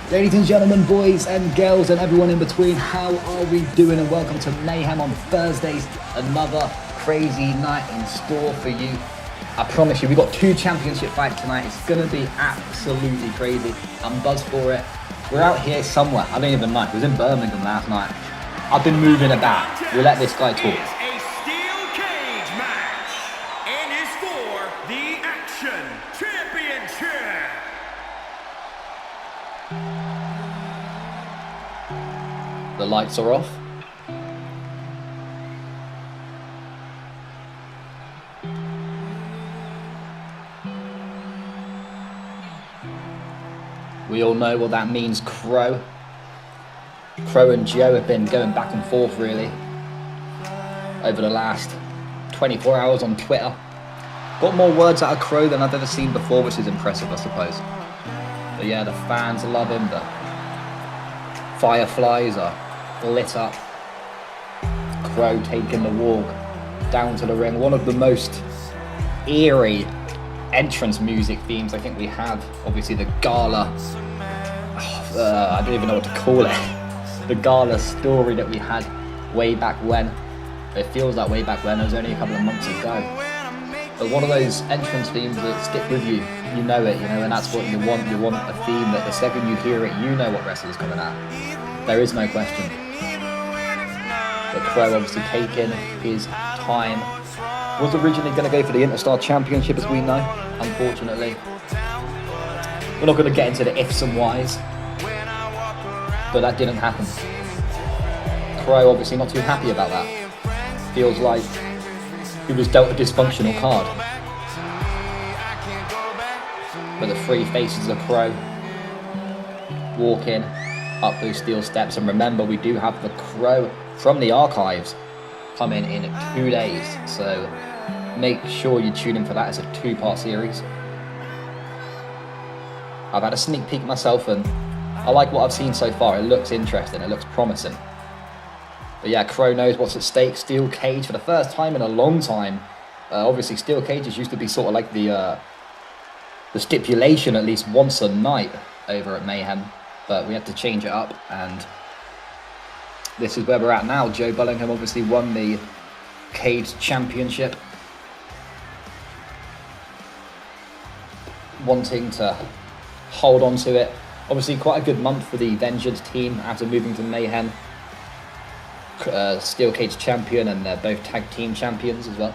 Ladies and gentlemen, boys and girls and everyone in between, how are we doing? And welcome to Mayhem on Thursdays. Another crazy night in store for you. I promise you, we've got 2 championship fights tonight. It's going to be absolutely crazy. I'm buzzed for it. We're out here somewhere. I don't even know. It was in Birmingham last night. I've been moving about. We'll let this guy talk. A steel cage match, and is for the Action Championship. The lights are off. We all know what that means, Crow. Crow and Joe have been going back and forth really over the last 24 hours on Twitter. Got more words out of Crow than I've ever seen before, which is impressive, I suppose. But yeah, the fans love him. The fireflies are lit up. Crow taking the walk down to the ring. One of the most eerie entrance music themes I think we have. Obviously the gala, I don't even know what to call it. The gala story that we had way back when. It feels like way back when. It was only a couple of months ago. But one of those entrance themes that stick with you. You know it, you know, and that's what you want. You want a theme that the second you hear it, you know what wrestler's coming at. There is no question. But Crow obviously taking his time. Was originally going to go for the Interstar Championship, as we know, unfortunately. We're not going to get into the ifs and whys, but that didn't happen. Crow obviously not too happy about that. Feels like he was dealt a dysfunctional card. But the 3 faces of Crow walking up those steel steps. And remember, we do have the Crow from the archives coming in 2 days, so make sure you tune in for that. It's a 2-part series. I've had a sneak peek myself and I like what I've seen so far. It looks interesting, it looks promising. But yeah, Crow knows what's at stake. Steel cage for the first time in a long time. Obviously steel cages used to be sort of like the stipulation at least once a night over at Mayhem, but we had to change it up, and this is where we're at now. Joe Bellingham obviously won the Cage Championship. Wanting to hold on to it. Obviously quite a good month for the Vengeance team after moving to Mayhem. Steel Cage champion, and they're both tag team champions as well.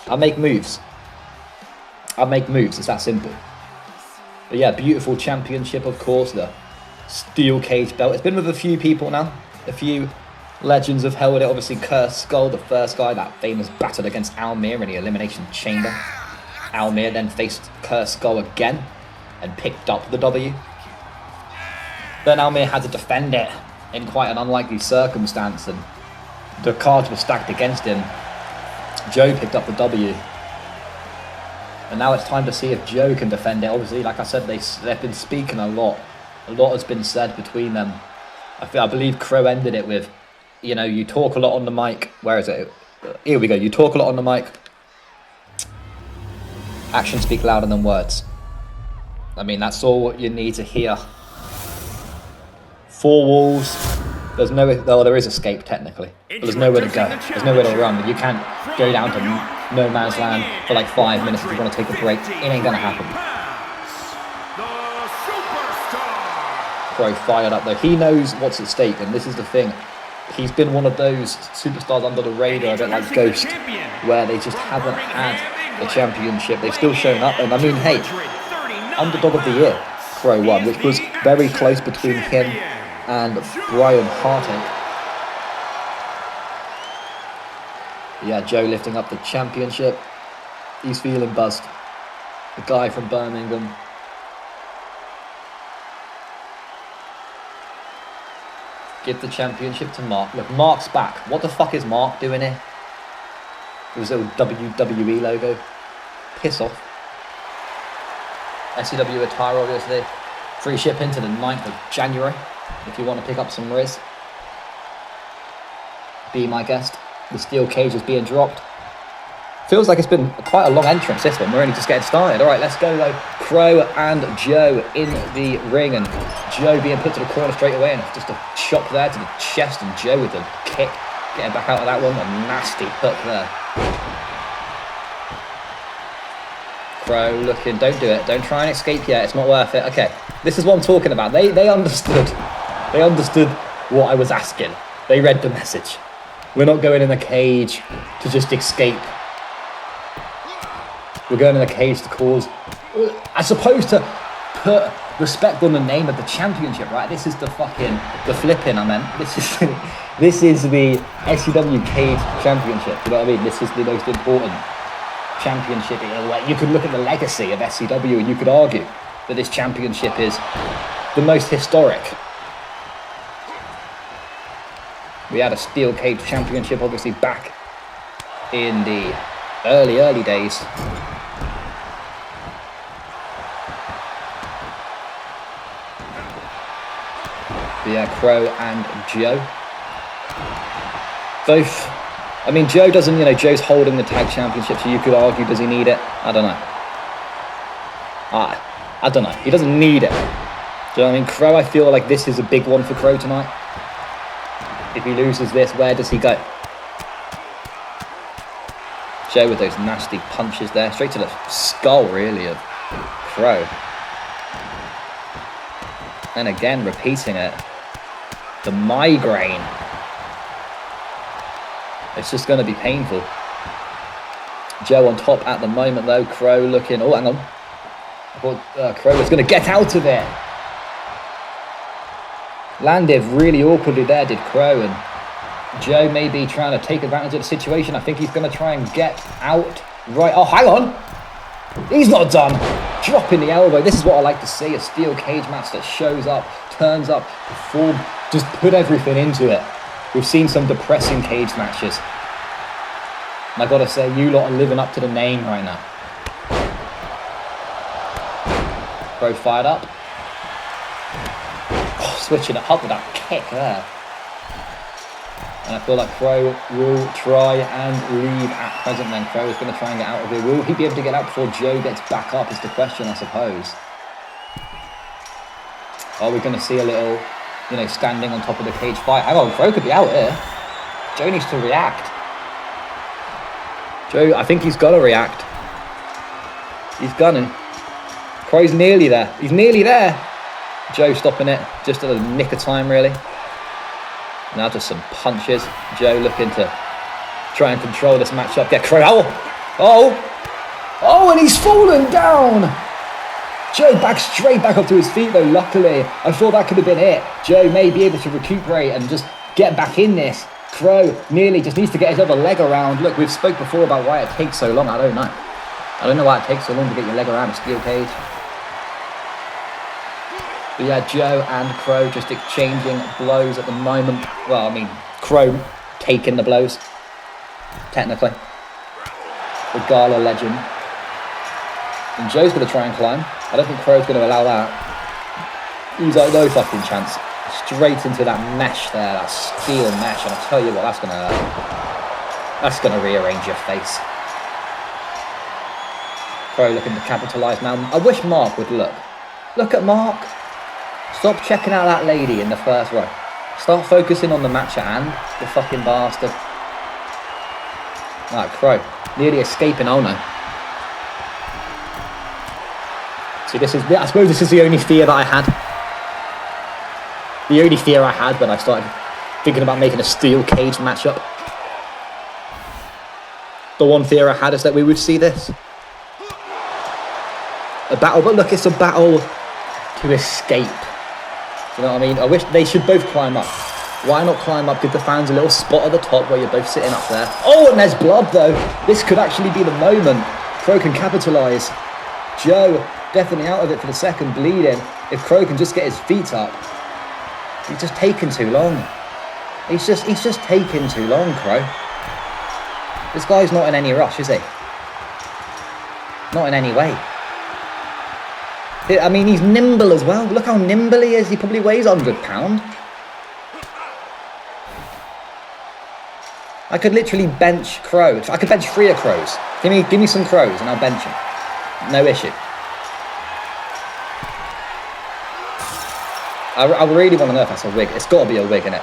I make moves. It's that simple. But yeah, beautiful championship, of course. The Steel Cage belt. It's been with a few people now. A few legends have held it. Obviously, Curse Skull, the first guy, that famous battle against Almir in the Elimination Chamber. Almir then faced Curse Skull again and picked up the W. Then Almir had to defend it in quite an unlikely circumstance, and the cards were stacked against him. Joe picked up the W. And now it's time to see if Joe can defend it. Obviously, like I said, they've been speaking a lot. A lot has been said between them. I believe Crow ended it with, you know, you talk a lot on the mic. Where is it? Here we go. You talk a lot on the mic. Actions speak louder than words. I mean, that's all you need to hear. 4 walls. There's there is escape technically, but there's nowhere to go. There's nowhere to run. You can't go down to no man's land for like 5 minutes if you want to take a break. It ain't gonna happen. Crow fired up though. He knows what's at stake, and this is the thing. He's been one of those superstars under the radar, a bit like Ghost, where they just haven't had the championship. They've still shown up, and I mean, hey, underdog of the year, Crow won, which was very close between him and Brian Hartig. Yeah, Joe lifting up the championship. He's feeling buzzed. The guy from Birmingham. Give the championship to Mark. Look, Mark's back. What the fuck is Mark doing here? With his little WWE logo. Piss off. SCW attire, obviously. Free shipping to the 9th of January. If you want to pick up some Riz. Be my guest. The steel cage is being dropped. Feels like it's been quite a long entrance, this one. We're only just getting started. All right, let's go, though. Crow and Joe in the ring, and Joe being put to the corner straight away, and just a chop there to the chest, and Joe with a kick, getting back out of that one. A nasty hook there. Crow looking, don't do it, don't try and escape yet, it's not worth it. Okay, this is what I'm talking about. They understood. They understood what I was asking. They read the message. We're not going in a cage to just escape. We're going in a cage to cause, as opposed to put respect on the name of the championship, right? This is the flipping, I meant. This is the SCW Cage Championship, you know what I mean? This is the most important championship. You could look at the legacy of SCW and you could argue that this championship is the most historic. We had a steel cage championship obviously back in the early days. Yeah, Crow and Joe. Both, I mean, Joe doesn't, Joe's holding the tag championship, so you could argue, does he need it? I don't know. I don't know. He doesn't need it. Do you know what I mean? Crow, I feel like this is a big one for Crow tonight. If he loses this, where does he go? Joe with those nasty punches there, straight to the skull, really, of Crow. And again, repeating it. The migraine. It's just going to be painful. Joe on top at the moment, though. Crow looking... Oh, hang on. I thought Crow was going to get out of it. Landed really awkwardly there, did Crow. And Joe may be trying to take advantage of the situation. I think he's going to try and get out. Right. Oh, hang on. He's not done. Dropping the elbow. This is what I like to see. A steel cage match that shows up, turns up, perform, just put everything into it. We've seen some depressing cage matches. And I gotta say, you lot are living up to the name right now. Crow fired up. Oh, switching it up with that kick there. And I feel like Crow will try and leave at present then. Crow is going to try and get out of here. Will he be able to get out before Joe gets back up is the question, I suppose. Are we going to see a little, standing on top of the cage fight? Hang on, Crow could be out here. Joe needs to react. Joe, I think he's got to react. He's gonna. Crow's nearly there. He's nearly there. Joe stopping it just at the nick of time, really. Now just some punches. Joe looking to try and control this matchup. Get Crow. Oh, and he's fallen down. Joe straight back up to his feet though, luckily. I thought that could have been it. Joe may be able to recuperate and just get back in this. Crow nearly just needs to get his other leg around. Look, we've spoke before about why it takes so long. I don't know why it takes so long to get your leg around a steel cage. But yeah, Joe and Crow just exchanging blows at the moment. Well, I mean, Crow taking the blows, technically. The Gala legend. And Joe's going to try and climb. I don't think Crow's going to allow that. He's like, no fucking chance. Straight into that mesh there, that steel mesh. And I'll tell you what, that's going to rearrange your face. Crow looking to capitalise now. I wish Mark would look. Look at Mark. Stop checking out that lady in the first row. Start focusing on the match at hand, you fucking bastard. Alright, Crow. Nearly escaping, oh no. See, I suppose this is the only fear that I had. The only fear I had when I started thinking about making a steel cage matchup. The one fear I had is that we would see this. A battle, but look, it's a battle to escape. You know what I mean? I wish they should both climb up. Why not climb up? Give the fans a little spot at the top where you're both sitting up there. Oh, and there's blood though. This could actually be the moment. Crow can capitalise. Joe definitely out of it for the second, bleeding. If Crow can just get his feet up. He's just taking too long. He's just taking too long, Crow. This guy's not in any rush, is he? Not in any way. I mean, he's nimble as well. Look how nimble he is. He probably weighs 100 pounds. I could literally bench Crow. I could bench 3 of Crows. Give me some Crows and I'll bench him. No issue. I really want to know if that's a wig. It's got to be a wig, innit?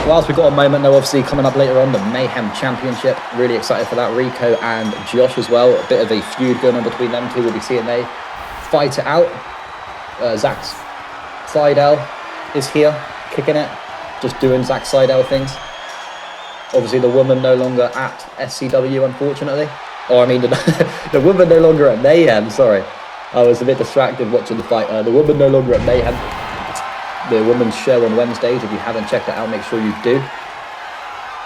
Whilst we've got a moment, though, obviously coming up later on, the Mayhem Championship. Really excited for that. Rico and Josh as well. A bit of a feud going on between them two. We'll be seeing they fight it out. Zack Seidel is here, kicking it, just doing Zack Seidel things. Obviously, the woman no longer at SCW, unfortunately. Or, I mean, the woman no longer at Mayhem, sorry. I was a bit distracted watching the fight. The woman no longer at Mayhem. The women's show on Wednesdays. If you haven't checked it out, make sure you do.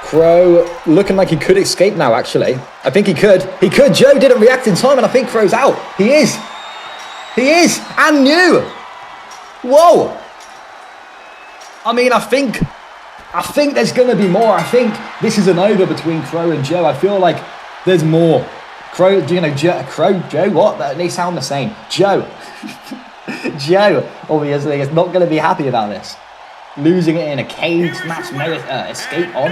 Crow looking like he could escape now, actually. I think he could. He could. Joe didn't react in time, and I think Crow's out. He is. He is. And new. Whoa. I mean, I think there's going to be more. I think this is an over between Crow and Joe. I feel like there's more. Crow, you know, Crow, Joe, what? They sound the same. Joe. Joe, obviously, is not going to be happy about this. Losing it in a cage match, no escape on.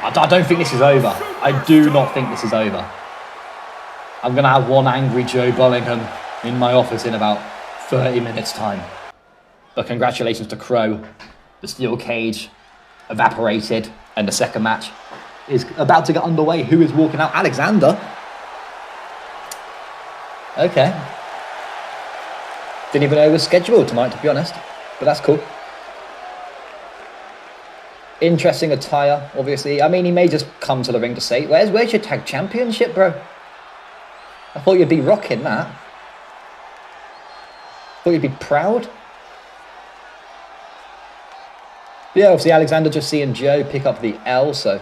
I don't think this is over. I do not think this is over. I'm going to have one angry Joe Bellingham in my office in about 30 minutes' time. But congratulations to Crow. The steel cage evaporated, and the second match is about to get underway. Who is walking out? Alexander. Okay. Didn't even know it was scheduled tonight, to be honest. But that's cool. Interesting attire, obviously. I mean, he may just come to the ring to say, where's your tag championship, bro? I thought you'd be rocking that. Thought you'd be proud. Yeah, obviously Alexander just seeing Joe pick up the L, so.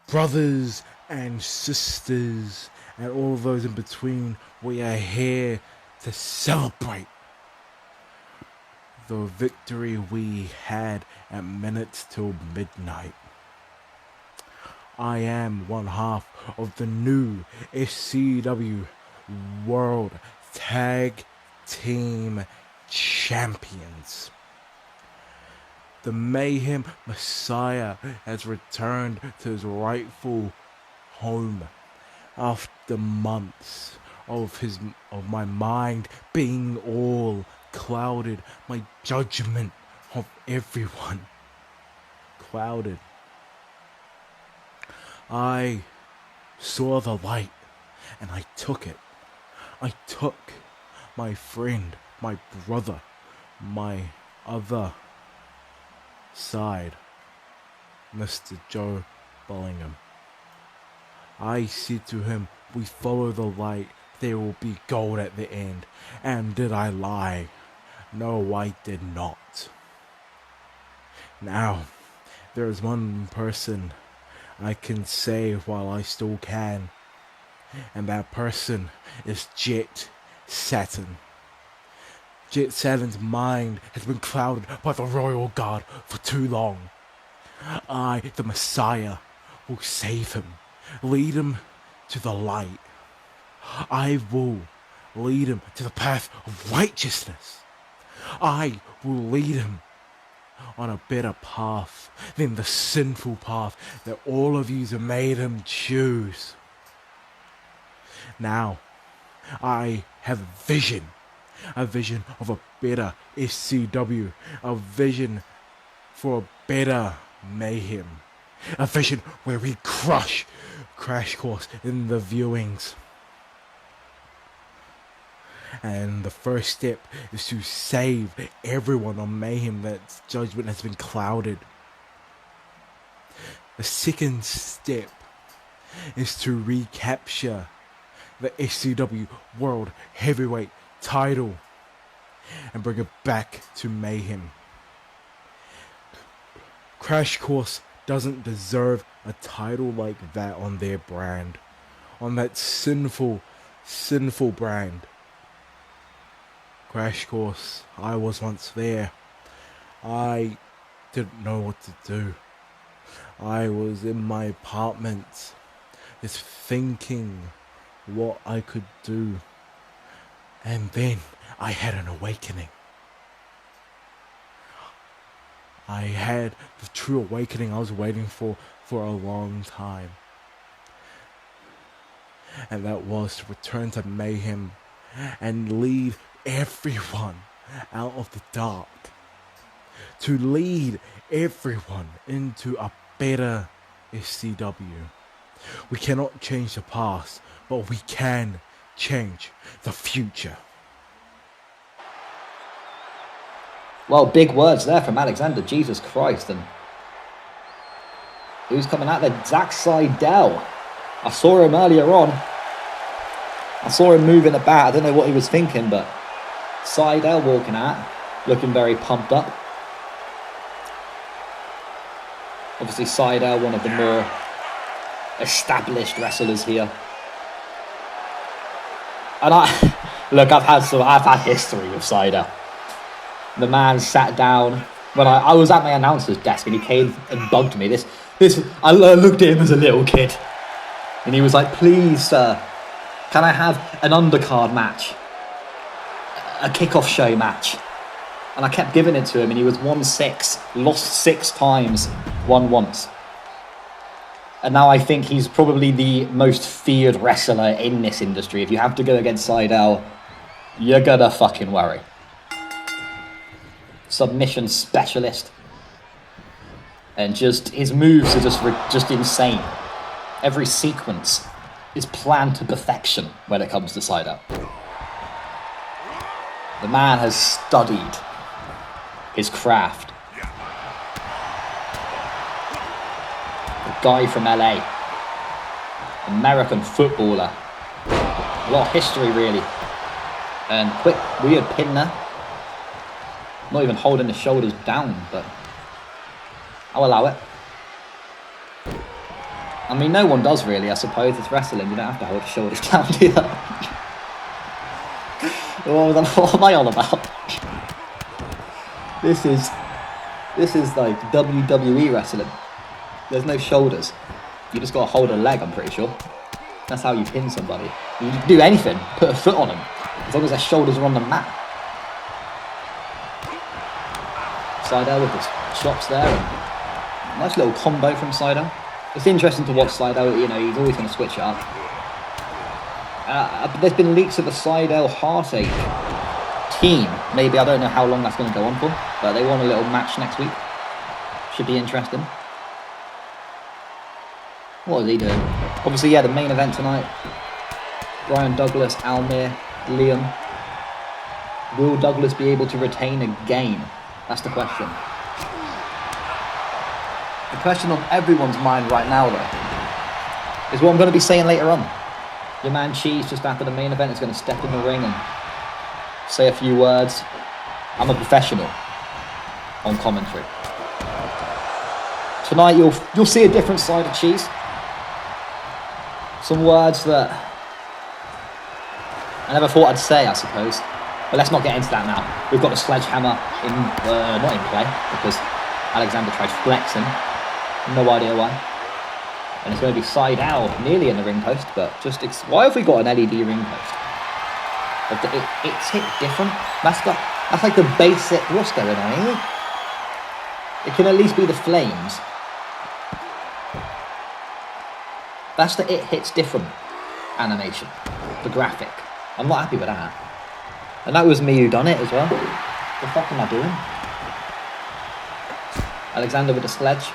Brothers and sisters and all of those in between, we are here to celebrate the victory we had at minutes till midnight. I am one half of the new SCW World Tag Team Champions. The Mayhem Messiah has returned to his rightful home after months of my mind being all clouded, my judgment of everyone clouded. I saw the light and I took it. I took my friend, my brother, my other side, Mr. Joe Bellingham. I said to him, we follow the light, there will be gold at the end. And did I lie? No, I did not. Now, there is one person I can save while I still can, and that person is Jet Saturn. Jet Saturn's mind has been clouded by the Royal Guard for too long. I, the Messiah, will save him, lead him to the light. I will lead him to the path of righteousness. I will lead him on a better path than the sinful path that all of you have made him choose. Now, I have a vision of a better SCW, a vision for a better Mayhem, a vision where we crash course in the viewings. And the first step is to save everyone on Mayhem that's judgment has been clouded. The second step is to recapture the SCW World Heavyweight title and bring it back to Mayhem. Crash Course doesn't deserve a title like that on their brand, on that sinful brand. Crash Course, I was once there. I didn't know what to do. I was in my apartment, just thinking what I could do. And then I had an awakening. I had the true awakening I was waiting for a long time. And that was to return to Mayhem and lead everyone out of the dark. To lead everyone into a better SCW. We cannot change the past, but we can change the future. Well, big words there from Alexander, Jesus Christ. And who's coming out there? Zack Seidel. I saw him earlier on. I saw him moving about. I don't know what he was thinking, but Seidel walking out, looking very pumped up. Obviously, Seidel, one of the more established wrestlers here. And look, I've had history with Seidel. The man sat down when I was at my announcer's desk, and he came and bugged me. I looked at him as a little kid, and he was like, "Please, sir, can I have an undercard match, a kickoff show match?" And I kept giving it to him, and he was 1-6, lost 6 times, won once. And now I think he's probably the most feared wrestler in this industry. If you have to go against Seidel, you're gonna fucking worry. Submission specialist. And just his moves are just insane. Every sequence is planned to perfection when it comes to Seidel. The man has studied his craft. The guy from LA, American footballer, a lot of history really, and quick weird pin there, not even holding the shoulders down, but I'll allow it. I mean, no one does really, I suppose. It's wrestling, you don't have to hold the shoulders down, do you? What am I on about? This is like WWE wrestling. There's no shoulders. You just gotta hold a leg, I'm pretty sure. That's how you pin somebody. You can do anything, put a foot on them, as long as their shoulders are on the mat. Seidel with his chops there. And nice little combo from Seidel. It's interesting to watch Seidel, you know, he's always going to switch it up. There's been leaks of the Seidel Heartache team. Maybe, I don't know how long that's going to go on for, but they want a little match next week. Should be interesting. What is he doing? Obviously, yeah, the main event tonight. Brian Douglas, Almir, Liam. Will Douglas be able to retain again? That's the question. The question on everyone's mind right now, though, is what I'm going to be saying later on. Your man Cheese, just after the main event, is going to step in the ring and say a few words. I'm a professional on commentary. Tonight, you'll see a different side of Cheese. Some words that I never thought I'd say, I suppose. But let's not get into that now. We've got the sledgehammer not in play, because Alexander tried flexing. No idea why. And it's going to be Seidel nearly in the ring post, but why have we got an LED ring post? It's hit different. That's like the basic. What's going on here? It can at least be the flames. That's the it hits different animation. The graphic. I'm not happy with that. And that was me who done it as well. What the fuck am I doing? Alexander with the sledge.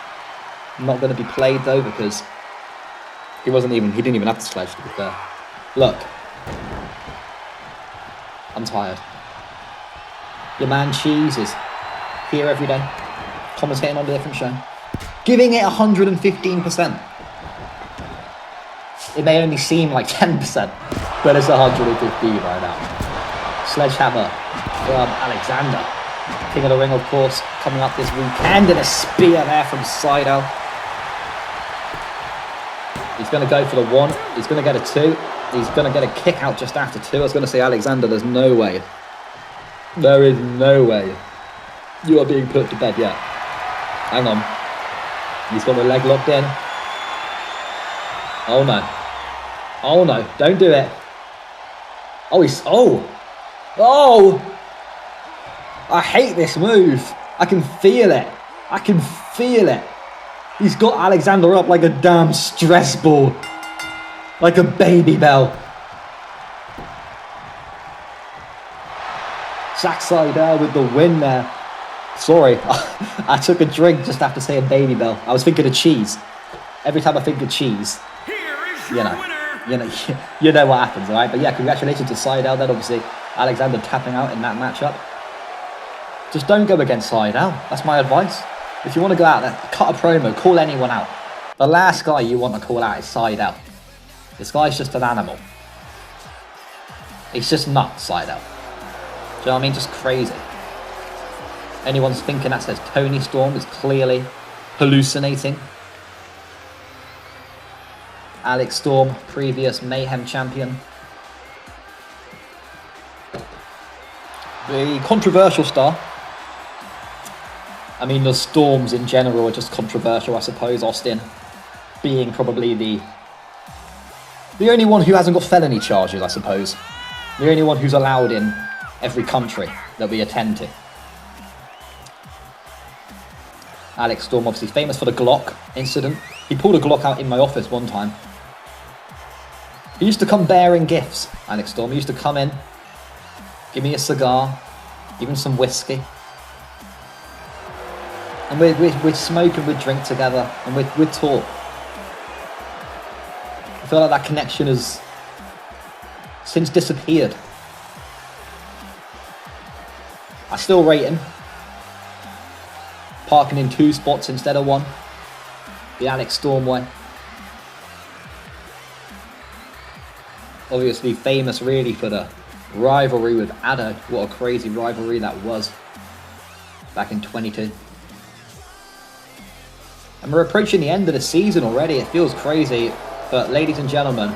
Not going to be played though, because he didn't even have the sledge, to be fair. Look. I'm tired. Your man Cheese is here every day, commentating on a different show, giving it 115%. It may only seem like 10%, but it's 115 right now. Sledgehammer from Alexander. King of the Ring, of course, coming up this weekend, and a spear there from Seidel. He's going to go for the 1. He's going to get a 2. He's going to get a kick out just after 2. I was going to say, Alexander, there's no way. There is no way you are being put to bed yet. Hang on. He's got the leg locked in. Oh no. Oh no, don't do it. Oh! I hate this move. I can feel it. He's got Alexander up like a damn stress ball. Like a baby bell. Jack Seidel with the win there. Sorry, I took a drink just after saying Baby Bell. I was thinking of cheese. Every time I think of cheese, Here is your winner. you know what happens, alright? But yeah, congratulations to Seidel then, obviously. Alexander tapping out in that matchup. Just don't go against Seidel. That's my advice. If you want to go out there, cut a promo, call anyone out. The last guy you want to call out is Seidel. This guy's just an animal. He's just nuts, Seidel. Do you know what I mean? Just crazy. Anyone's thinking that says Tony Storm is clearly hallucinating. Alex Storm, previous Mayhem champion. The controversial star. I mean, the Storms in general are just controversial, I suppose. Austin being probably the only one who hasn't got felony charges, I suppose. The only one who's allowed in every country that we attend to. Alex Storm, obviously famous for the Glock incident. He pulled a Glock out in my office one time. He used to come bearing gifts, Alex Storm. He used to come in, give me a cigar, even some whiskey. And we'd smoke and we'd drink together and we'd talk. I feel like that connection has since disappeared. I still rate him. Parking in 2 spots instead of 1. The Alex Storm way. Obviously famous really for the rivalry with Addo. What a crazy rivalry that was. Back in 22. And we're approaching the end of the season already. It feels crazy. But ladies and gentlemen,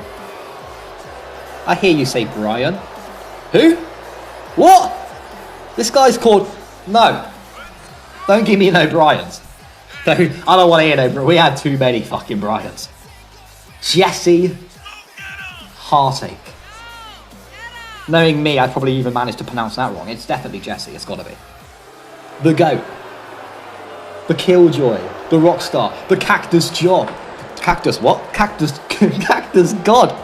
I hear you say Brian. Who? What? This guy's called... No. Don't give me no Bryans. I don't want to hear no... We had too many fucking Bryans. Jesse Heartache. Knowing me, I probably even managed to pronounce that wrong. It's definitely Jesse. It's got to be. The GOAT. The Killjoy. The Rockstar. The Cactus Job. Cactus what? Cactus God.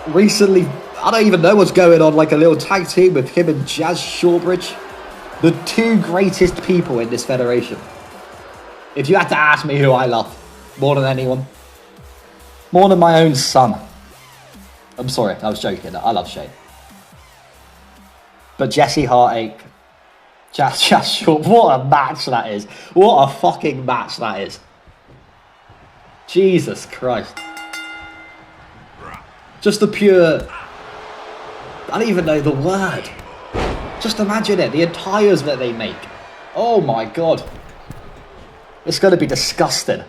Recently, I don't even know what's going on, like a little tag team with him and Jazz Shawbridge. The 2 greatest people in this federation. If you had to ask me who I love more than anyone, more than my own son. I'm sorry, I was joking. I love Shane. But Jesse Heartache, Jazz Shawbridge, what a match that is. What a fucking match that is. Jesus Christ. Just the pure... I don't even know the word. Just imagine it, the attires that they make. Oh my god. It's going to be disgusting.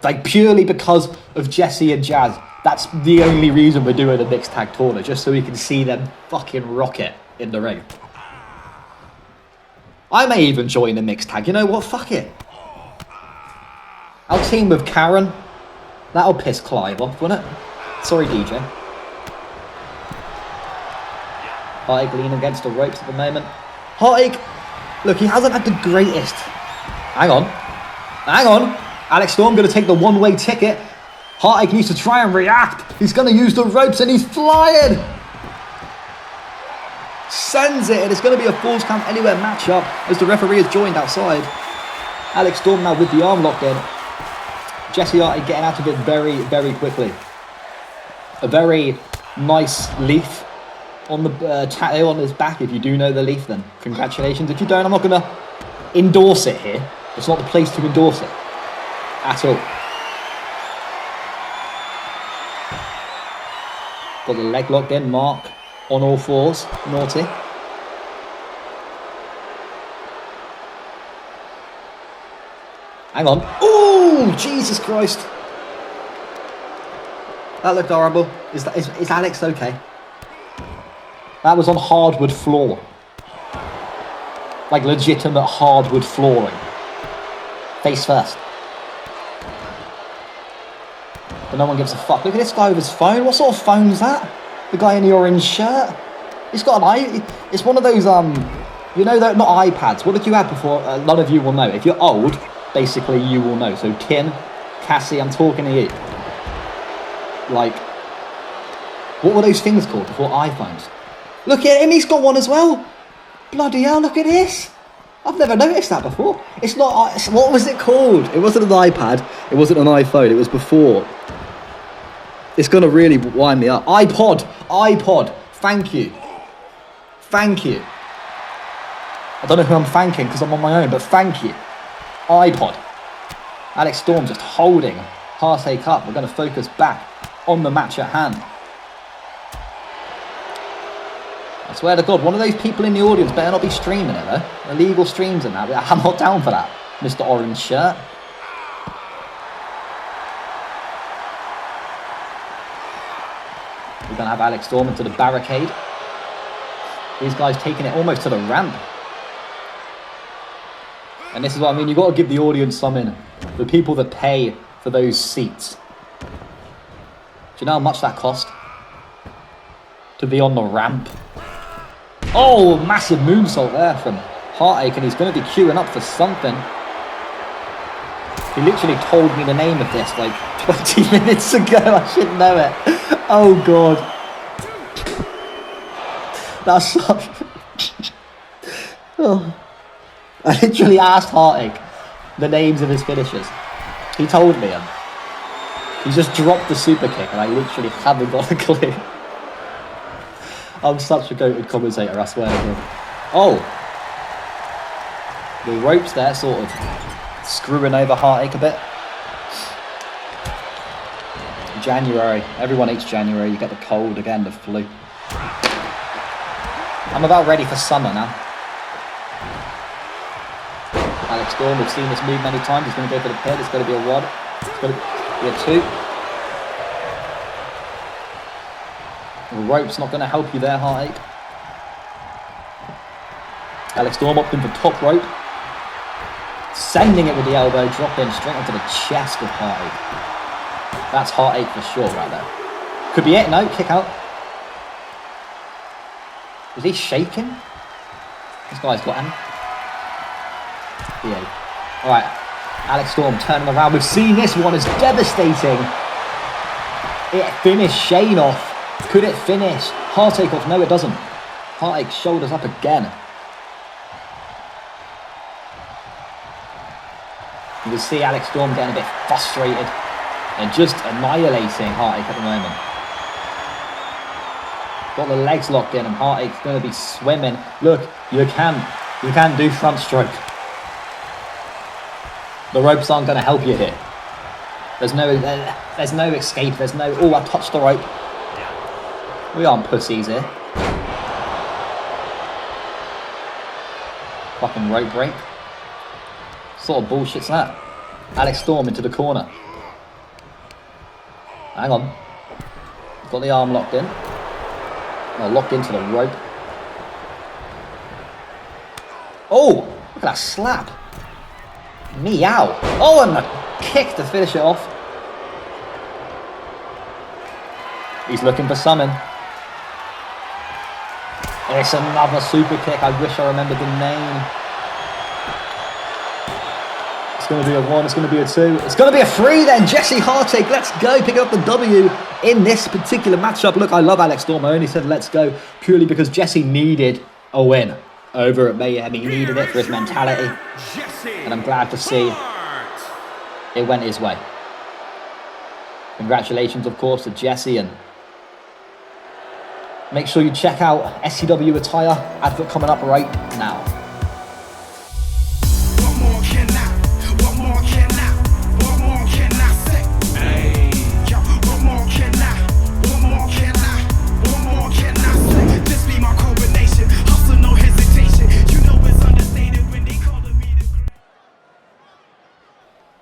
Like, purely because of Jesse and Jazz. That's the only reason we're doing a mixed tag tournament, just so we can see them fucking rock it in the ring. I may even join the mixed tag. You know what? Fuck it. I'll team with Karen. That'll piss Clive off, won't it? Sorry, DJ. Heartache leaning against the ropes at the moment. Heartache, look, he hasn't had the greatest. Hang on. Alex Storm going to take the one-way ticket. Heartache needs to try and react. He's going to use the ropes and he's flying. Sends it, and it's going to be a Falls Count Anywhere matchup as the referee has joined outside. Alex Storm now with the arm locked in. Jesse Heartache getting out of it very, very quickly. A very nice leaf on the tattoo on his back. If you do know the leaf, then congratulations. If you don't, I'm not going to endorse it here. It's not the place to endorse it at all. Got the leg locked in. Mark on all fours. Naughty. Hang on. Oh, Jesus Christ. That looked horrible. Is Alex okay? That was on hardwood floor. Like legitimate hardwood flooring. Face first. But no one gives a fuck. Look at this guy with his phone. What sort of phone is that? The guy in the orange shirt. He's got an it's one of those, you know, not iPads. What did you have before? None of you will know. If you're old, basically you will know. So Kim, Cassie, I'm talking to you. Like, what were those things called before iPhones? Look at him, he's got one as well. Bloody hell, look at this. I've never noticed that before. It's not... What was it called? It wasn't an iPad. It wasn't an iPhone. It was before. It's going to really wind me up. iPod. Thank you. Thank you. I don't know who I'm thanking because I'm on my own, but thank you. iPod. Alex Storm just holding Heartache up. We're going to focus back on the match at hand. I swear to God, one of those people in the audience better not be streaming it though. Illegal streams and that. I'm not down for that, Mr. Orange Shirt. We're going to have Alex Storm into the barricade. These guys taking it almost to the ramp. And this is what I mean, you've got to give the audience something. The people that pay for those seats. Do you know how much that cost? To be on the ramp. Oh, massive moonsault there from Heartache, and he's going to be queuing up for something. He literally told me the name of this like 20 minutes ago. I should know it. Oh, God. That's such... Oh. I literally asked Heartache the names of his finishers. He told me them. He just dropped the super kick, and I literally haven't got a clue. I'm such a goated commentator, I swear to God. Oh! The ropes there sort of screwing over Heartache a bit. January. Everyone hates January. You get the cold again, the flu. I'm about ready for summer now. Alex Storm, we've seen this move many times. He's going to go for the pin. It's going to be a 1. It's going to be a 2. The rope's not going to help you there, Heartache. Alex Storm up in the top rope. Sending it with the elbow, dropping straight onto the chest of Heartache. That's Heartache for sure right there. Could be it, no, kick out. Is he shaking? This guy's got him. Yeah. Alright, Alex Storm turning around. We've seen this one as devastating. It finished Shane off. Could it finish Heartache off? No, it doesn't. Heartache shoulders up again. You can see Alex Storm getting a bit frustrated and just annihilating Heartache at the moment. Got the legs locked in and Heartache's going to be swimming. Look, you can do front stroke. The ropes aren't going to help you here. There's no escape. There's no, oh, I touched the rope. We aren't pussies here. Fucking rope break. What sort of bullshit's that? Alex Storm into the corner. Hang on. Got the arm locked in. Oh, locked into the rope. Oh! Look at that slap. Meow. Oh, and the kick to finish it off. He's looking for something. It's another super kick. I wish I remembered the name. It's going to be a 1. It's going to be a 2. It's going to be a 3 then. Jesse Heartache. Let's go. Pick up the W in this particular matchup. Look, I love Alex Storm. I only said let's go purely because Jesse needed a win over at Mayhem. He needed it for his mentality. And I'm glad to see it went his way. Congratulations, of course, to Jesse, and make sure you check out SCW Attire advert coming up right now. What more can I say? Hey, yo, what more can I say? This be my coronation, hustle no hesitation. You know it's understated when they call me the...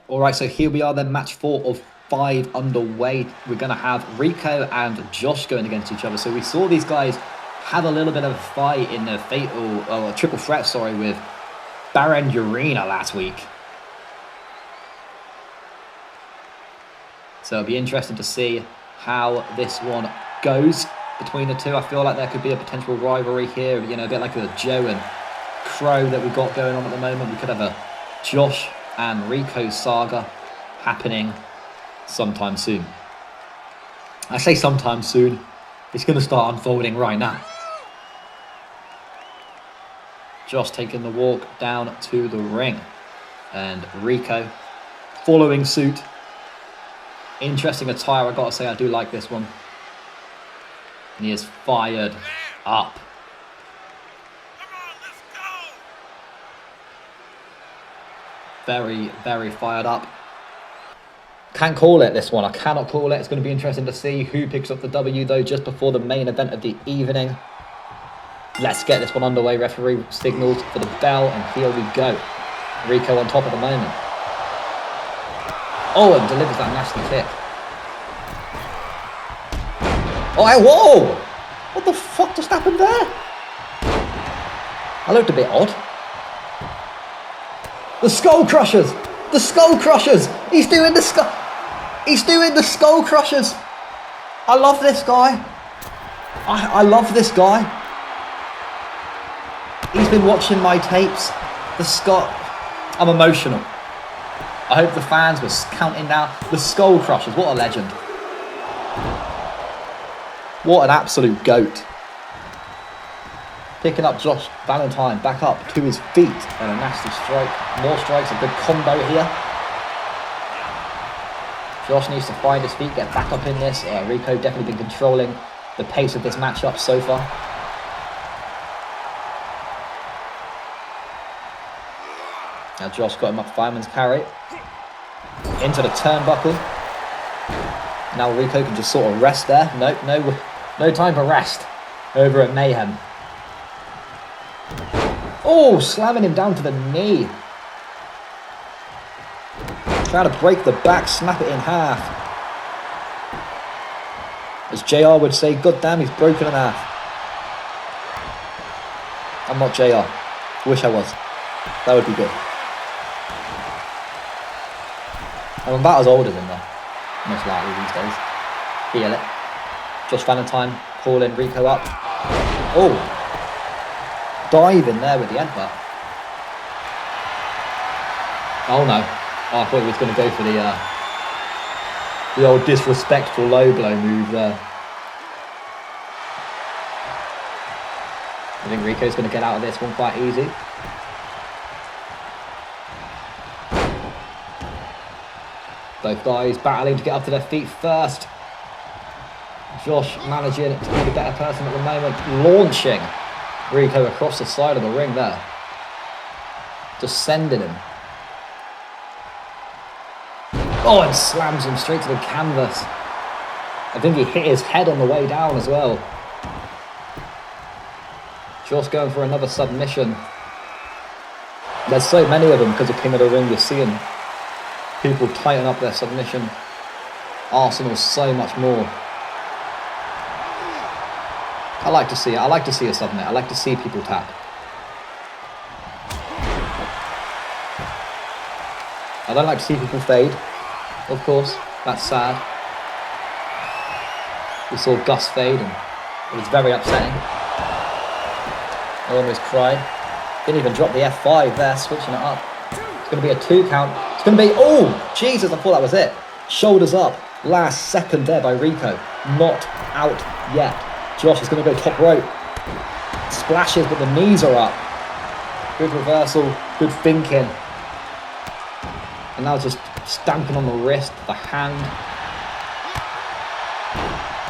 Alright, so here we are then, match 4 of 5 underway. We're going to have Rico and Josh going against each other. So we saw these guys have a little bit of a fight in the triple threat, with Baron Urena last week. So it'll be interesting to see how this one goes between the two. I feel like there could be a potential rivalry here, you know, a bit like a Joe and Crow that we've got going on at the moment. We could have a Josh and Rico saga happening sometime soon. I say sometime soon. It's going to start unfolding right now. Josh taking the walk down to the ring. And Rico following suit. Interesting attire, I gotta say, I do like this one. And he is fired up. Very, very fired up. Can't call it, this one. I cannot call it. It's going to be interesting to see who picks up the W, though, just before the main event of the evening. Let's get this one underway. Referee signals for the bell, and here we go. Rico on top at the moment. Oh, and delivers that nasty kick. Oh, whoa! What the fuck just happened there? That looked a bit odd. The Skull Crushers! The Skull Crushers! He's doing the Skull Crushers! I love this guy. I love this guy. He's been watching my tapes. I'm emotional. I hope the fans were counting down. The Skull Crushers, what a legend. What an absolute goat. Picking up Josh Valentine back up to his feet, and a nasty strike. More strikes, a good combo here. Josh needs to find his feet, get back up in this. Rico definitely been controlling the pace of this matchup so far. Now Josh got him up fireman's carry. Into the turnbuckle. Now Rico can just sort of rest there. No time for rest over at Mayhem. Oh, slamming him down to the knee. Trying to break the back, snap it in half. As JR would say, God damn, he's broken in half. I'm not JR. Wish I was. That would be good. I'm about as old as him though. Most likely these days. Feel it. Josh Valentine calling Rico up. Oh. Diving there with the headbutt. Oh no. Oh, I thought he was going to go for the old disrespectful low blow move there. I think Rico's going to get out of this one quite easy. Both guys battling to get up to their feet first. Josh managing to be the better person at the moment. Launching Rico across the side of the ring there. Just sending him. Oh, and slams him straight to the canvas. I think he hit his head on the way down as well. Josh going for another submission. There's so many of them because of King of the Ring. You're seeing people tighten up their submission arsenal so much more. I like to see it. I like to see a submit. I like to see people tap. I don't like to see people fade. Of course, that's sad. We saw Gus fade and it was very upsetting. I almost cried. Didn't even drop the F5 there, switching it up. It's going to be a 2 count. It's going to be, oh, Jesus, I thought that was it. Shoulders up, last second there by Rico. Not out yet. Josh is going to go top rope. Splashes, but the knees are up. Good reversal, good thinking. And now just stamping on the wrist, the hand.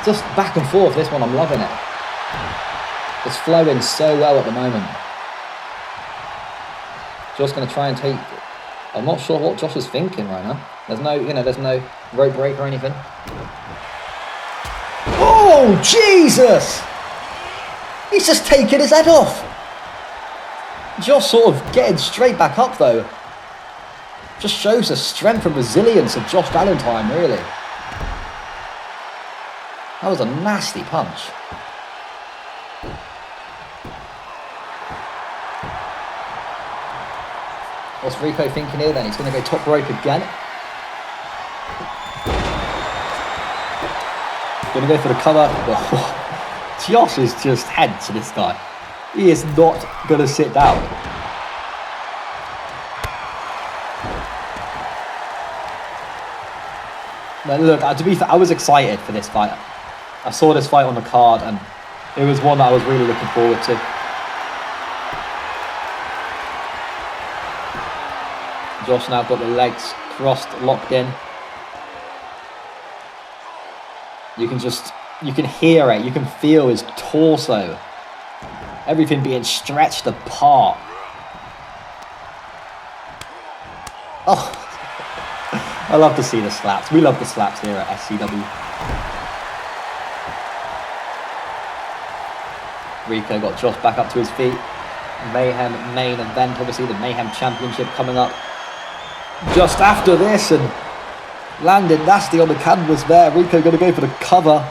Just back and forth, this one, I'm loving it. It's flowing so well at the moment. Josh going to try and take... I'm not sure what Josh is thinking right now. There's no, there's no rope break or anything. Oh, Jesus! He's just taking his head off. Josh sort of getting straight back up, though. Just shows the strength and resilience of Josh Valentine, really. That was a nasty punch. What's Rico thinking here then? He's going to go top rope again. Going to go for the cover. Oh, Josh is just head to this guy. He is not going to sit down. Now look, to be fair, I was excited for this fight. I saw this fight on the card and it was one that I was really looking forward to. Josh now got the legs crossed, locked in. You can hear it, you can feel his torso. Everything being stretched apart. Oh, I love to see the slaps. We love the slaps here at SCW. Rico got Josh back up to his feet. Mayhem main event, obviously the Mayhem Championship coming up just after this, and landed nasty on the canvas there. Rico going to go for the cover.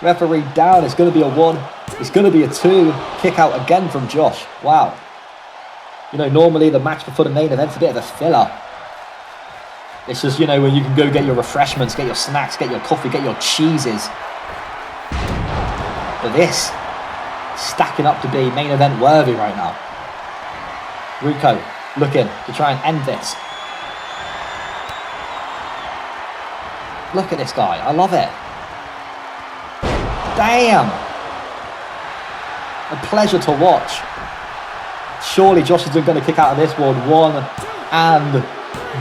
Referee down. It's going to be a 1. It's going to be a 2. Kick out again from Josh. Wow. You know, normally the match before the main event's a bit of a filler. It's just, you know, when you can go get your refreshments, get your snacks, get your coffee, get your cheeses. But this, stacking up to be main event worthy right now. Rico looking to try and end this. Look at this guy. I love it. Damn. A pleasure to watch. Surely Josh isn't going to kick out of this one. 1 and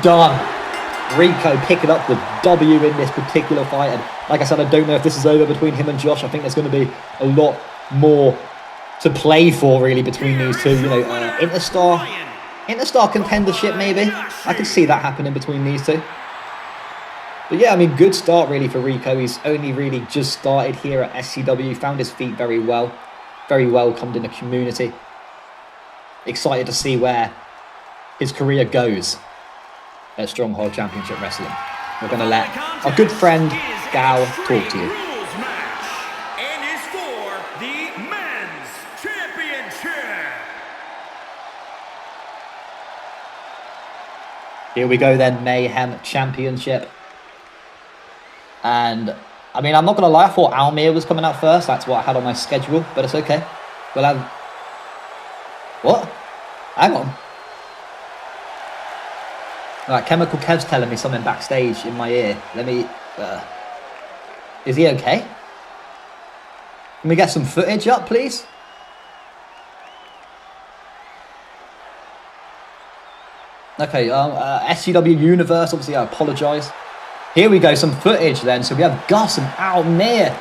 done. Rico picking up the W in this particular fight. And like I said, I don't know if this is over between him and Josh. I think there's going to be a lot more to play for, really, between these two. You know, Interstar contendership, maybe. I could see that happening between these two. But yeah, I mean, good start really for Rico. He's only really just started here at SCW. Found his feet very well. Very welcomed in the community. Excited to see where his career goes at Stronghold Championship Wrestling. We're going to let our good friend Scw talk to you. And is for the men's championship. Here we go then, Mayhem Championship. And, I mean, I'm not going to lie, I thought Almere was coming out first. That's what I had on my schedule, but it's okay. We'll have... What? Hang on. Alright, Chemical Kev's telling me something backstage in my ear. Let me... Is he okay? Can we get some footage up, please? Okay, SCW Universe, obviously I apologise. Here we go, some footage then. So we have Gus and Almere.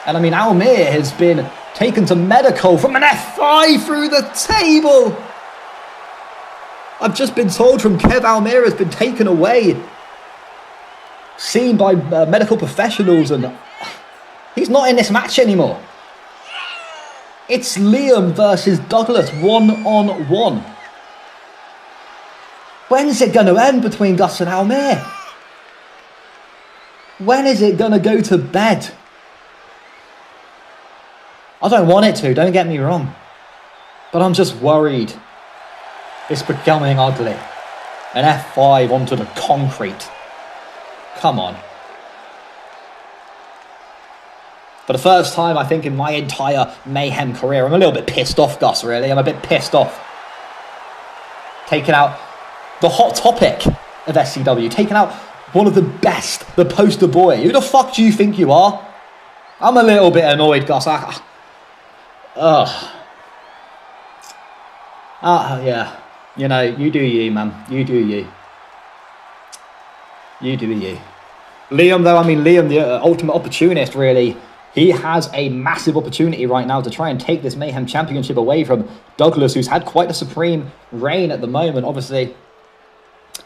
And I mean, Almere has been taken to medical from an F5 through the table. I've just been told from Kev Almere has been taken away. Seen by medical professionals, and he's not in this match anymore. It's Liam versus Douglas, 1-on-1. When's it going to end between Gus and Almere? When is it going to go to bed? I don't want it to, don't get me wrong. But I'm just worried. It's becoming ugly. An F5 onto the concrete. Come on. For the first time, I think, in my entire Mayhem career, I'm a little bit pissed off, Gus, really. I'm a bit pissed off. Taking out the hot topic of SCW. Taking out one of the best, the poster boy. Who the fuck do you think you are? I'm a little bit annoyed, Gus. Yeah. You know, you do you, man. You do you. You do you. Liam, though, I mean, Liam, the ultimate opportunist, really. He has a massive opportunity right now to try and take this Mayhem Championship away from Douglas, who's had quite a supreme reign at the moment. Obviously,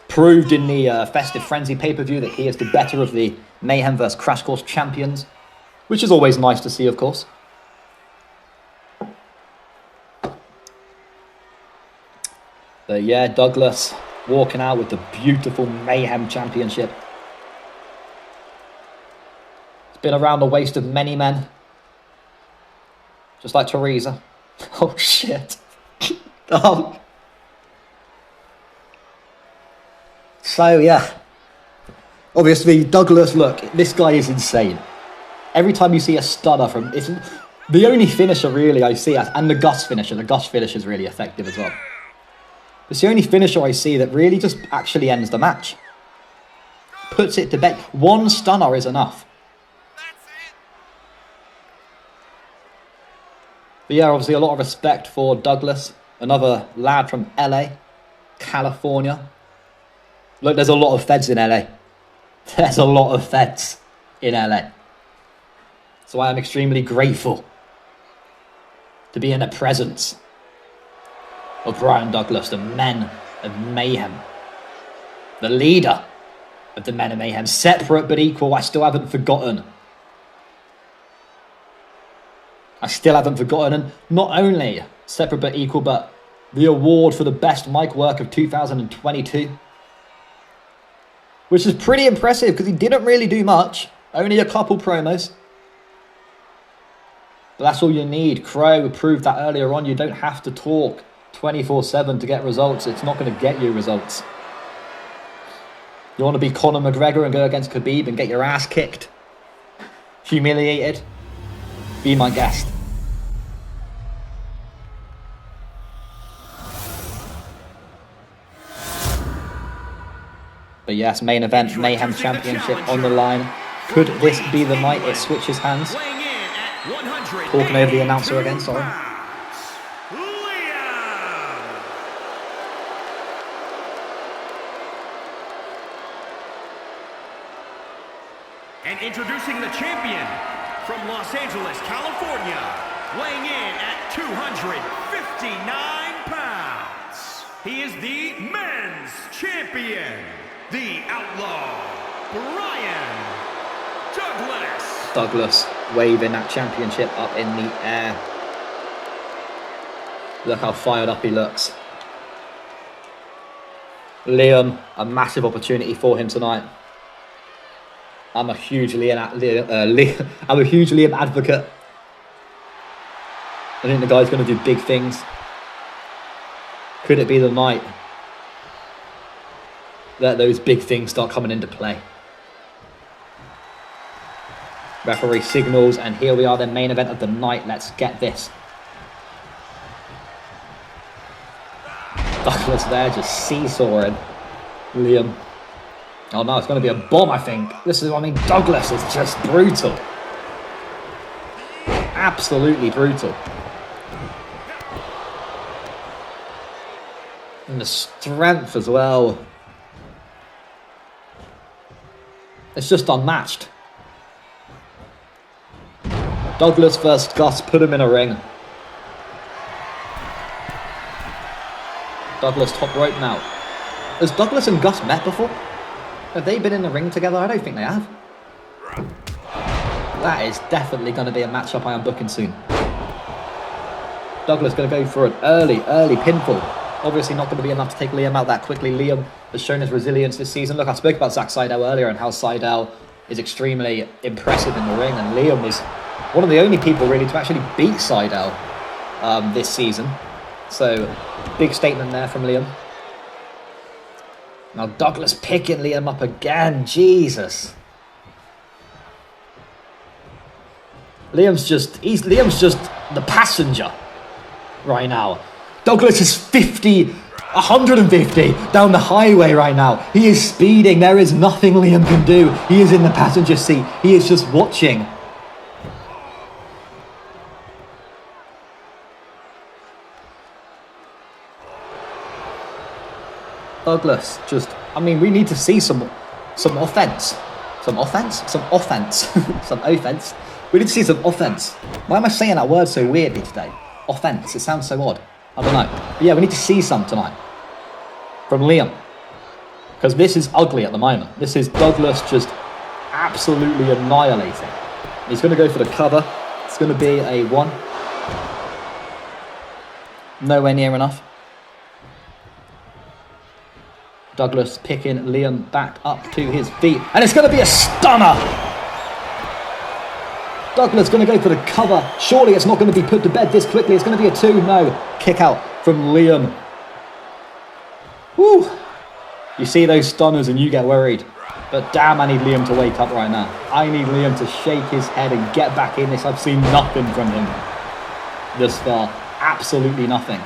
proved in the Festive Frenzy pay-per-view that he is the better of the Mayhem vs. Crash Course champions, which is always nice to see, of course. But yeah, Douglas walking out with the beautiful Mayhem Championship. It's been around the waist of many men. Just like Teresa. Oh, shit. Oh. So, yeah. Obviously, Douglas, look, this guy is insane. Every time you see a stunner from... It's the only finisher, really, I see, and the Gus finisher. The Gus finisher is really effective as well. It's the only finisher I see that really just actually ends the match. Puts it to bed. One stunner is enough. But yeah, obviously a lot of respect for Douglas. Another lad from LA, California. Look, there's a lot of feds in LA. There's a lot of feds in LA. So I am extremely grateful to be in the presence of Brian Douglas, the men of Mayhem. The leader of the men of Mayhem. Separate but equal. I still haven't forgotten. I still haven't forgotten. And not only separate but equal, but the award for the best mic work of 2022. Which is pretty impressive because he didn't really do much. Only a couple promos. But that's all you need. Crow proved that earlier on. You don't have to talk 24/7 to get results. It's not going to get you results. You want to be Conor McGregor and go against Khabib and get your ass kicked? Humiliated? Be my guest. But yes, main event, Mayhem Championship on the line. Could this be the night it switches hands? Talking over the announcer again, sorry. And introducing the champion from Los Angeles, California, weighing in at 259 pounds. He is the men's champion, the Outlaw, Brian Douglas. Douglas waving that championship up in the air. Look how fired up he looks. Liam, a massive opportunity for him tonight. I'm a huge Liam advocate. I think the guy's going to do big things. Could it be the night that those big things start coming into play? Referee signals, and here we are, the main event of the night. Let's get this. Douglas there just seesawing Liam. Oh no, it's going to be a bomb, I think. Douglas is just brutal. Absolutely brutal. And the strength as well. It's just unmatched. Douglas versus Gus, put him in a ring. Douglas top rope now. Has Douglas and Gus met before? Have they been in the ring together? I don't think they have. That is definitely going to be a matchup I am booking soon. Douglas going to go for an early pinfall. Obviously not going to be enough to take Liam out that quickly. Liam has shown his resilience this season. Look, I spoke about Zack Seidel earlier and how Seidel is extremely impressive in the ring. And Liam was one of the only people really to actually beat Seidel this season. So, big statement there from Liam. Now Douglas picking Liam up again. Jesus. Liam's just the passenger right now. Douglas is 150 down the highway right now. He is speeding. There is nothing Liam can do. He is in the passenger seat. He is just watching. Douglas we need to see some offense. Some offense? We need to see some offense. Why am I saying that word so weirdly today? Offense. It sounds so odd. I don't know. But yeah, we need to see some tonight. From Liam. Because this is ugly at the moment. This is Douglas just absolutely annihilating. He's going to go for the cover. It's going to be a 1. Nowhere near enough. Douglas picking Liam back up to his feet. And it's going to be a stunner! Douglas going to go for the cover. Surely it's not going to be put to bed this quickly. It's going to be a 2. No. Kick out from Liam. Woo! You see those stunners and you get worried. But damn, I need Liam to wake up right now. I need Liam to shake his head and get back in this. I've seen nothing from him thus far. Absolutely nothing.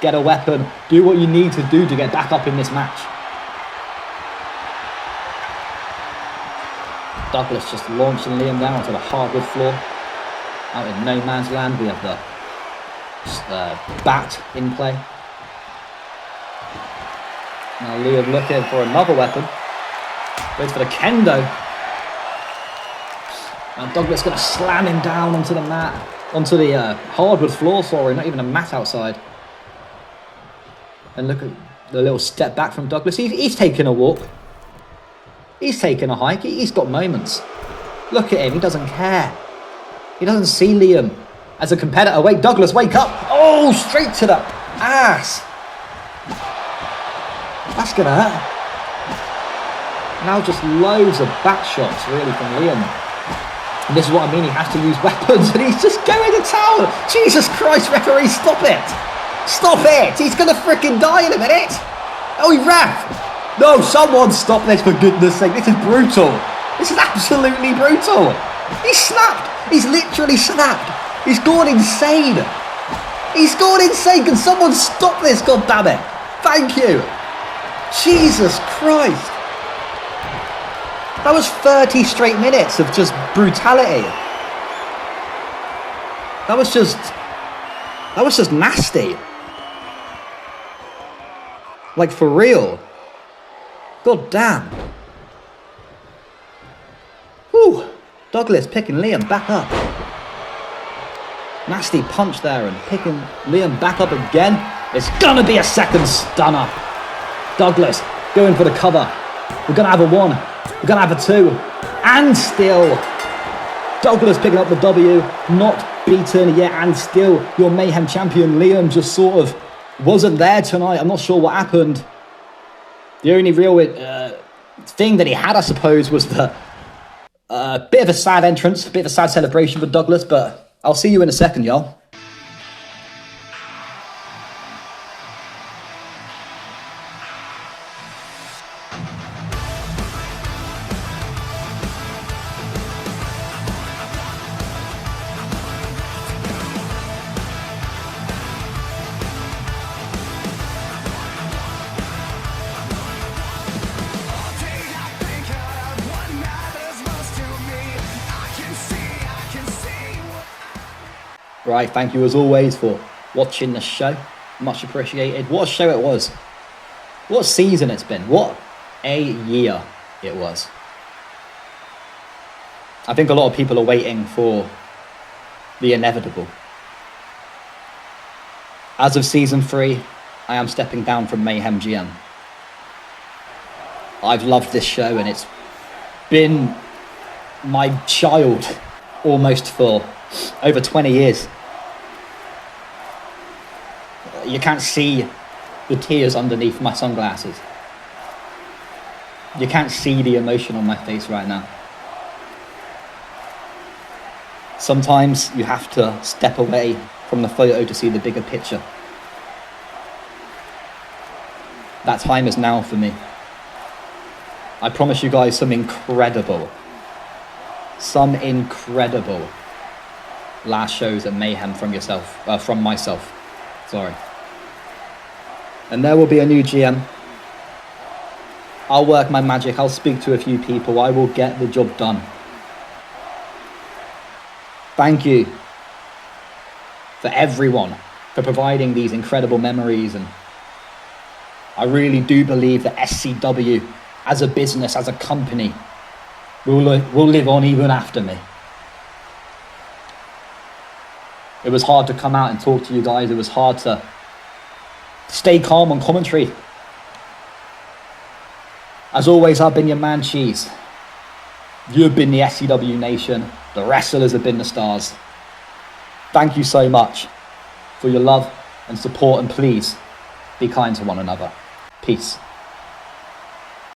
Get a weapon. Do what you need to do to get back up in this match. Douglas just launching Liam down onto the hardwood floor. Out in no man's land, we have the bat in play. Now Liam looking for another weapon. Goes for the kendo. And Douglas going to slam him down onto the mat. Onto the hardwood floor, sorry, not even a mat outside. And look at the little step back from Douglas. He's taking a walk. He's taking a hike. He's got moments. Look at him. He doesn't care. He doesn't see Liam as a competitor. Wait, Douglas, wake up. Oh, straight to the ass. That's going to hurt. Now just loads of back shots, really, from Liam. And this is what I mean. He has to use weapons, and he's just going to town. Jesus Christ, referee, stop it. Stop it. He's going to freaking die in a minute. Oh, he ref. No, someone stop this, for goodness sake. This is brutal. This is absolutely brutal. He's snapped. He's literally snapped. He's gone insane. He's gone insane. Can someone stop this? God damn it. Thank you. Jesus Christ. That was 30 straight minutes of just brutality. That was just nasty. Like, for real. God damn. Whew. Douglas picking Liam back up. Nasty punch there and picking Liam back up again. It's gonna be a second stunner. Douglas going for the cover. We're gonna have a 1. We're gonna have a 2. And still Douglas picking up the W. Not beaten yet, and still your Mayhem champion Liam just sort of wasn't there tonight. I'm not sure what happened. The only real thing that he had, I suppose, was the bit of a sad entrance, a bit of a sad celebration for Douglas, but I'll see you in a second, y'all. Right, thank you as always for watching the show. Much appreciated. What a show it was. What a season it's been. What a year it was. I think a lot of people are waiting for the inevitable. As of season 3, I am stepping down from Mayhem GM. I've loved this show and it's been my child almost for over 20 years. You can't see the tears underneath my sunglasses. You can't see the emotion on my face right now. Sometimes you have to step away from the photo to see the bigger picture. That time is now for me. I promise you guys some incredible last shows at Mayhem from myself. Sorry. And there will be a new GM. I'll work my magic. I'll speak to a few people. I will get the job done. Thank you for everyone for providing these incredible memories. And I really do believe that SCW as a business, as a company, will live on even after me. It was hard to come out and talk to you guys. It was hard to stay calm on commentary. As always, I've been your man, Cheese. You've been the SCW Nation. The wrestlers have been the stars. Thank you so much for your love and support, and please be kind to one another. Peace.